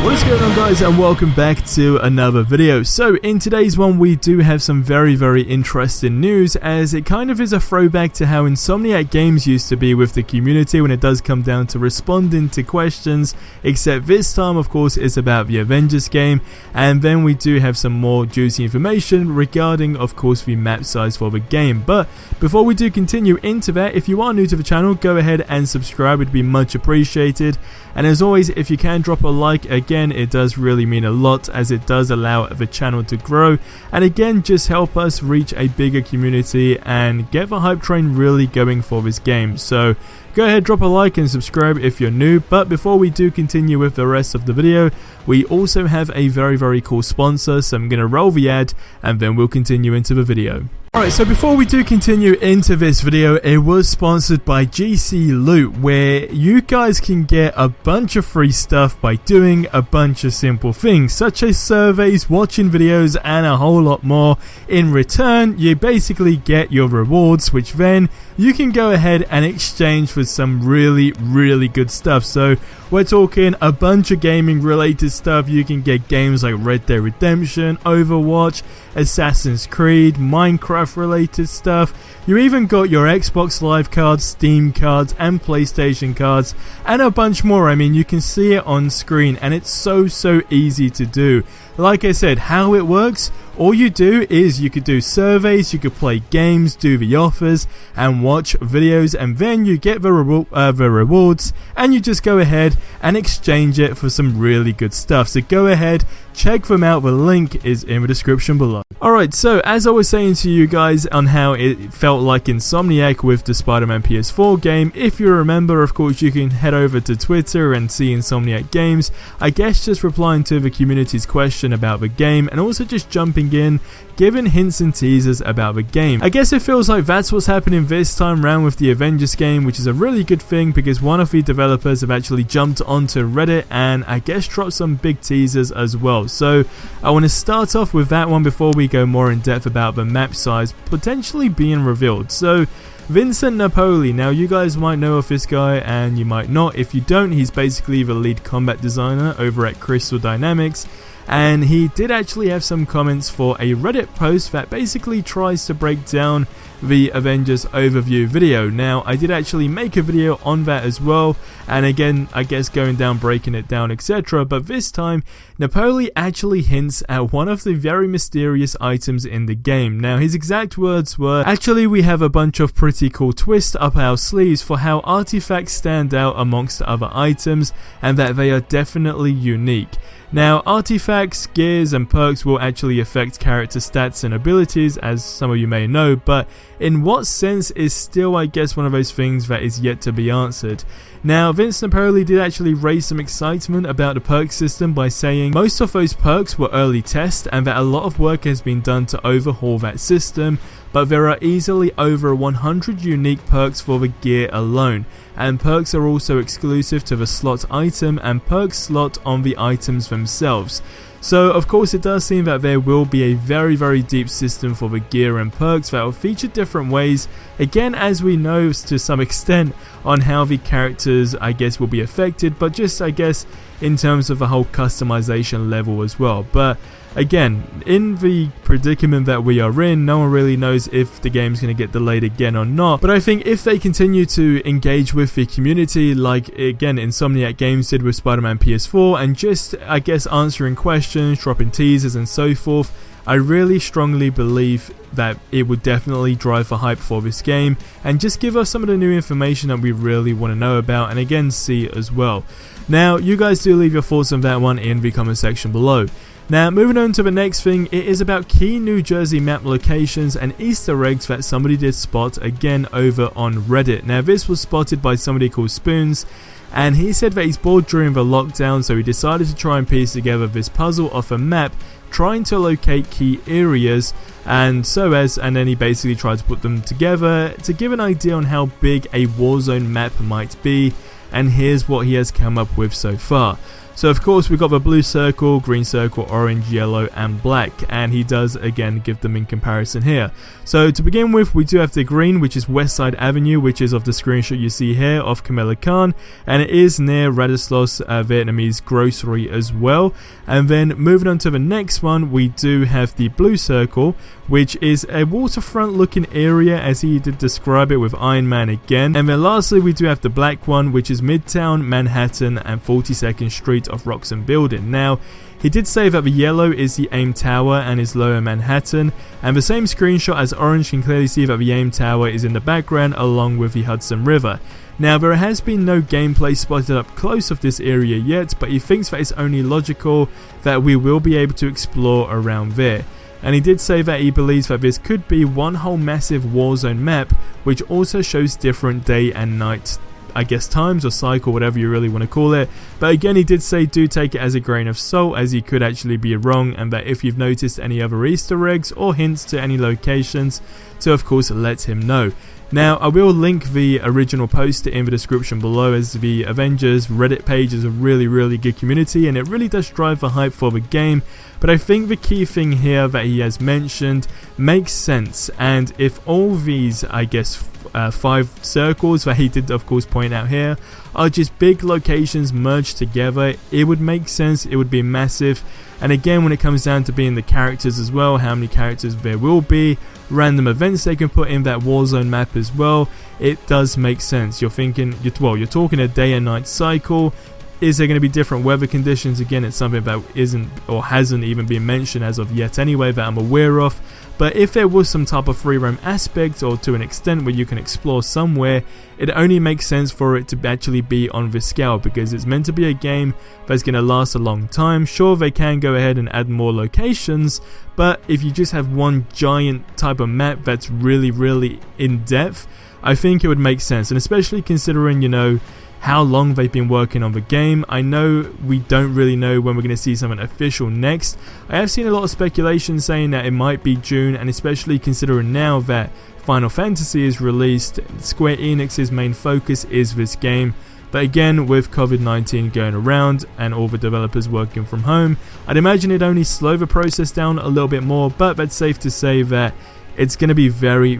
What's going on, guys, and welcome back to another video. So in today's one we do have some very interesting news, as it kind of is a throwback to how Insomniac Games used to be with the community when it does come down to responding to questions, except this time of course it's about the Avengers game, and then we do have some more juicy information regarding of course the map size for the game. But before we do continue into that, if you are new to the channel, go ahead and subscribe, it'd be much appreciated. And as always, if you can drop a like, again it does really mean a lot, as it does allow the channel to grow, and again just help us reach a bigger community and get the hype train really going for this game. So go ahead, drop a like and subscribe if you're new. But before we do continue with the rest of the video, we also have a very cool sponsor, so I'm going to roll the ad and then we'll continue into the video. Alright, so before we do continue into this video, it was sponsored by GC Loot, where you guys can get a bunch of free stuff by doing a bunch of simple things, such as surveys, watching videos, and a whole lot more. In return, you basically get your rewards, which then you can go ahead and exchange for some really good stuff. So we're talking a bunch of gaming related stuff. You can get games like Red Dead Redemption, Overwatch, Assassin's Creed, Minecraft related stuff. You even got your Xbox Live cards, Steam cards, and PlayStation cards, and a bunch more. I mean, you can see it on screen, and it's so easy to do. Like I said, how it works, all you do is you could do surveys, you could play games, do the offers, and watch videos, and then you get the rewards, and you just go ahead and exchange it for some really good stuff. So go ahead, check them out, the link is in the description below. Alright, so as I was saying to you guys on how it felt like Insomniac with the Spider-Man PS4 game, if you remember, of course, you can head over to Twitter and see Insomniac Games, I guess just replying to the community's question about the game, and also just jumping in, giving hints and teasers about the game. I guess it feels like that's what's happening this time round with the Avengers game, which is a really good thing because one of the developers have actually jumped onto Reddit and I guess dropped some big teasers as well. So I want to start off with that one before we go more in depth about the map size potentially being revealed. So Vincent Napoli, now you guys might know of this guy and you might not. If you don't, he's basically the lead combat designer over at Crystal Dynamics, and he did actually have some comments for a Reddit post that basically tries to break down the Avengers overview video. Now I did actually make a video on that as well, and again I guess going down, breaking it down, etc. But this time Napoli actually hints at one of the very mysterious items in the game. Now his exact words were, actually we have a bunch of pretty cool twists up our sleeves for how artifacts stand out amongst other items, and that they are definitely unique. Now artifacts, gears and perks will actually affect character stats and abilities, as some of you may know, but in what sense is still I guess one of those things that is yet to be answered. Now Vince Napoli did actually raise some excitement about the perk system by saying most of those perks were early tests and that a lot of work has been done to overhaul that system, but there are easily over 100 unique perks for the gear alone, and perks are also exclusive to the slot item and perk slot on the items themselves. So of course it does seem that there will be a very deep system for the gear and perks that will feature different ways, again as we know to some extent on how the characters I guess will be affected, but just I guess in terms of the whole customization level as well. But again, in the predicament that we are in, no one really knows if the game's going to get delayed again or not. But I think if they continue to engage with the community like again Insomniac Games did with Spider-Man PS4, and just I guess answering questions, dropping teasers and so forth, I really strongly believe that it would definitely drive the hype for this game and just give us some of the new information that we really want to know about and again see as well. Now you guys do leave your thoughts on that one in the comment section below. Now moving on to the next thing, it is about key New Jersey map locations and Easter eggs that somebody did spot again over on Reddit. Now this was spotted by somebody called Spoons, and he said that he's bored during the lockdown, so he decided to try and piece together this puzzle off a map trying to locate key areas, and then he basically tried to put them together to give an idea on how big a Warzone map might be, and here's what he has come up with so far. So of course we've got the blue circle, green circle, orange, yellow and black, and he does again give them in comparison here. So to begin with, we do have the green, which is West Side Avenue, which is of the screenshot you see here of Camilla Khan, and it is near Radislav's Vietnamese grocery as well. And then moving on to the next one, we do have the blue circle, which is a waterfront looking area as he did describe it with Iron Man again. And then lastly we do have the black one, which is Midtown Manhattan and 42nd Street of Roxon Building. Now he did say that the yellow is the AIM Tower and is lower Manhattan, and the same screenshot as orange can clearly see that the AIM Tower is in the background along with the Hudson River. Now there has been no gameplay spotted up close of this area yet, but he thinks that it's only logical that we will be able to explore around there. And he did say that he believes that this could be one whole massive Warzone map, which also shows different day and night, I guess, times or cycle, whatever you really want to call it. But again, he did say do take it as a grain of salt, as he could actually be wrong, and that if you've noticed any other Easter eggs or hints to any locations, to of course let him know. Now, I will link the original post in the description below, as the Avengers Reddit page is a really good community and it really does drive the hype for the game. But I think the key thing here that he has mentioned makes sense, and if all these, I guess, 5 circles that he did of course point out here are just big locations merged together, it would make sense, it would be massive. And again, when it comes down to being the characters as well, how many characters there will be, random events they can put in that Warzone map as well, it does make sense. You're thinking, well, you're talking a day and night cycle. Is there going to be different weather conditions? Again, it's something that isn't or hasn't even been mentioned as of yet anyway that I'm aware of. But if there was some type of free roam aspect, or to an extent where you can explore somewhere, it only makes sense for it to actually be on this scale, because it's meant to be a game that's going to last a long time. Sure, they can go ahead and add more locations, but if you just have one giant type of map that's really in depth, I think it would make sense. And especially considering, you know, how long they've been working on the game. I know we don't really know when we're going to see something official next. I have seen a lot of speculation saying that it might be June, and especially considering now that Final Fantasy is released, Square Enix's main focus is this game. But again, with COVID-19 going around and all the developers working from home, I'd imagine it'd only slow the process down a little bit more, but that's safe to say that it's going to be very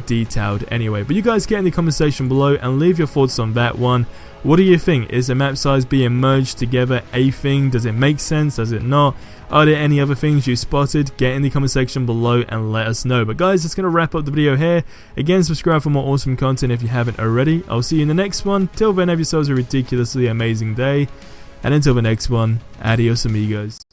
detailed anyway. But you guys get in the comment section below and leave your thoughts on that one. What do you think? Is the map size being merged together a thing? Does it make sense? Does it not? Are there any other things you spotted? Get in the comment section below and let us know. But guys, that's going to wrap up the video here. Again, subscribe for more awesome content if you haven't already. I'll see you in the next one. Till then, have yourselves a ridiculously amazing day. And until the next one, adios amigos.